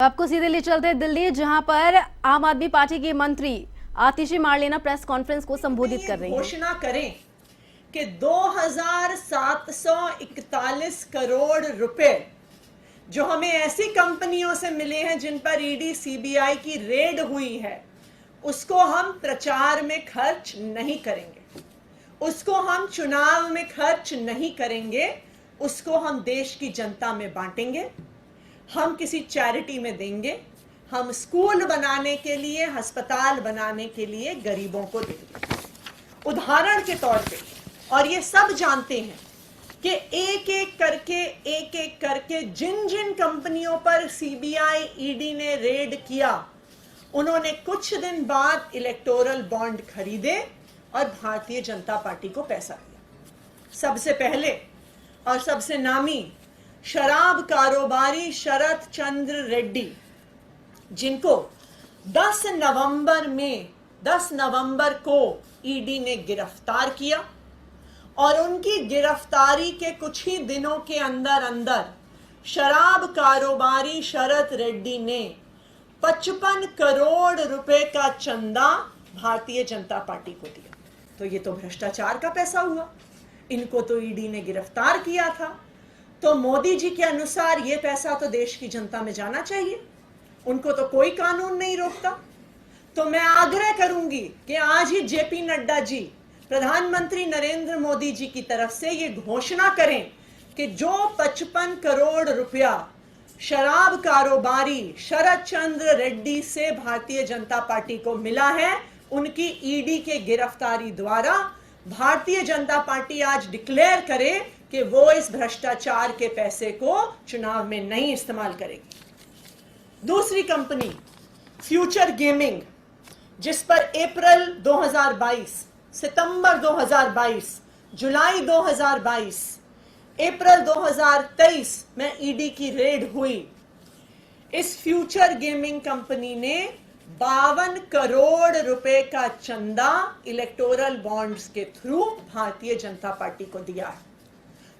आपको सीधे ले चलते हैं दिल्ली, जहां पर आम आदमी पार्टी के मंत्री आतिशी मार्लेना प्रेस कॉन्फ्रेंस को संबोधित कर रही हैं। घोषणा करें कि 2741 करोड़ रुपए जो हमें ऐसी कंपनियों से मिले हैं जिन पर ईडी सीबीआई की रेड हुई है, उसको हम प्रचार में खर्च नहीं करेंगे, उसको हम चुनाव में खर्च नहीं करेंगे, उसको हम देश की जनता में बांटेंगे, हम किसी चैरिटी में देंगे, हम स्कूल बनाने के लिए, अस्पताल बनाने के लिए गरीबों को देंगे। उदाहरण के तौर पे, और ये सब जानते हैं कि एक एक करके जिन जिन कंपनियों पर सीबीआई ईडी ने रेड किया, उन्होंने कुछ दिन बाद इलेक्टोरल बॉन्ड खरीदे और भारतीय जनता पार्टी को पैसा दिया। सबसे पहले और सबसे नामी शराब कारोबारी शरत चंद्र रेड्डी, जिनको 10 नवंबर को ईडी ने गिरफ्तार किया और उनकी गिरफ्तारी के कुछ ही दिनों के अंदर शराब कारोबारी शरत रेड्डी ने 55 करोड़ रुपए का चंदा भारतीय जनता पार्टी को दिया। तो ये तो भ्रष्टाचार का पैसा हुआ। इनको तो ईडी ने गिरफ्तार किया था, तो मोदी जी के अनुसार ये पैसा तो देश की जनता में जाना चाहिए, उनको तो कोई कानून नहीं रोकता। तो मैं आग्रह करूंगी कि आज ही जेपी नड्डा जी, प्रधानमंत्री नरेंद्र मोदी जी की तरफ से ये घोषणा करें कि जो 55 करोड़ रुपया शराब कारोबारी शरत चंद्र रेड्डी से भारतीय जनता पार्टी को मिला है, उनकी ईडी के गिरफ्तारी द्वारा भारतीय जनता पार्टी आज डिक्लेयर करे कि वो इस भ्रष्टाचार के पैसे को चुनाव में नहीं इस्तेमाल करेगी। दूसरी कंपनी फ्यूचर गेमिंग, जिस पर अप्रैल 2022, सितंबर 2022, जुलाई 2022, अप्रैल 2023 में ईडी की रेड हुई। इस फ्यूचर गेमिंग कंपनी ने 52 करोड़ रुपए का चंदा इलेक्टोरल बॉन्ड्स के थ्रू भारतीय जनता पार्टी को दिया है।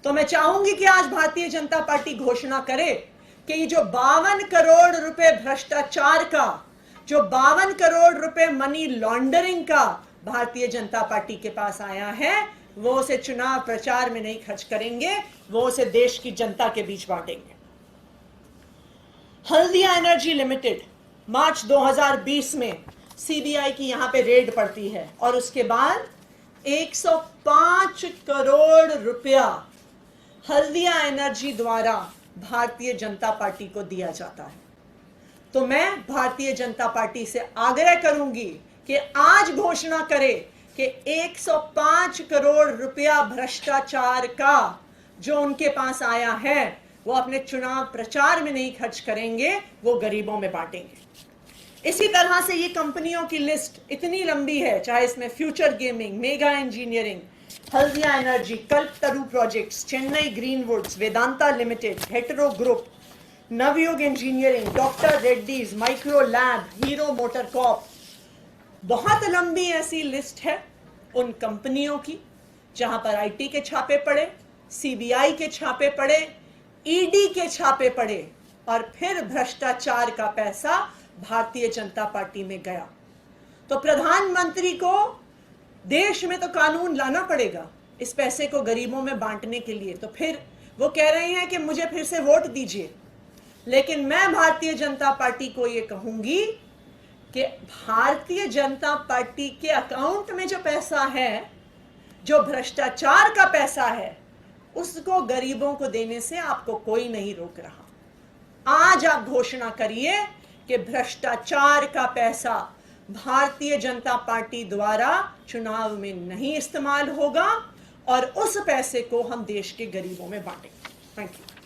तो मैं चाहूंगी कि आज भारतीय जनता पार्टी घोषणा करे कि ये जो 52 करोड़ रुपए भ्रष्टाचार का, जो 52 करोड़ रुपए मनी लॉन्ड्रिंग का भारतीय जनता पार्टी के पास आया है, वो उसे चुनाव प्रचार में नहीं खर्च करेंगे, वो उसे देश की जनता के बीच बांटेंगे। हल्दिया एनर्जी लिमिटेड, मार्च 2020 में सीबीआई की यहां पे रेड पड़ती है और उसके बाद 105 करोड़ रुपया हल्दिया एनर्जी द्वारा भारतीय जनता पार्टी को दिया जाता है। तो मैं भारतीय जनता पार्टी से आग्रह करूंगी कि आज घोषणा करे कि 105 करोड़ रुपया भ्रष्टाचार का जो उनके पास आया है, वो अपने चुनाव प्रचार में नहीं खर्च करेंगे, वो गरीबों में बांटेंगे। इसी तरह से ये कंपनियों की लिस्ट इतनी लंबी है, चाहे इसमें Future Gaming, Mega Engineering, Haldia Energy, Kalpataru Projects, Chennai Greenwoods, Vedanta Limited, Hetero Group, Navayuga Engineering, doctor Reddy's, Micro Lab, Hero Motor Corp. बहुत लंबी ऐसी लिस्ट है उन कंपनियों की जहां पर आईटी के छापे पड़े, सीबीआई के छापे पड़े, ईडी के छापे पड़े और फिर भ्रष्टाचार का पैसा भारतीय जनता पार्टी में गया। तो प्रधानमंत्री को देश में तो कानून लाना पड़ेगा इस पैसे को गरीबों में बांटने के लिए। तो फिर वो कह रहे हैं कि मुझे फिर से वोट दीजिए, लेकिन मैं भारतीय जनता पार्टी को ये कहूंगी कि भारतीय जनता पार्टी के अकाउंट में जो पैसा है, जो भ्रष्टाचार का पैसा है, उसको गरीबों को देने से आपको कोई नहीं रोक रहा। आज आप घोषणा करिए कि भ्रष्टाचार का पैसा भारतीय जनता पार्टी द्वारा चुनाव में नहीं इस्तेमाल होगा और उस पैसे को हम देश के गरीबों में बांटेंगे। Thank you.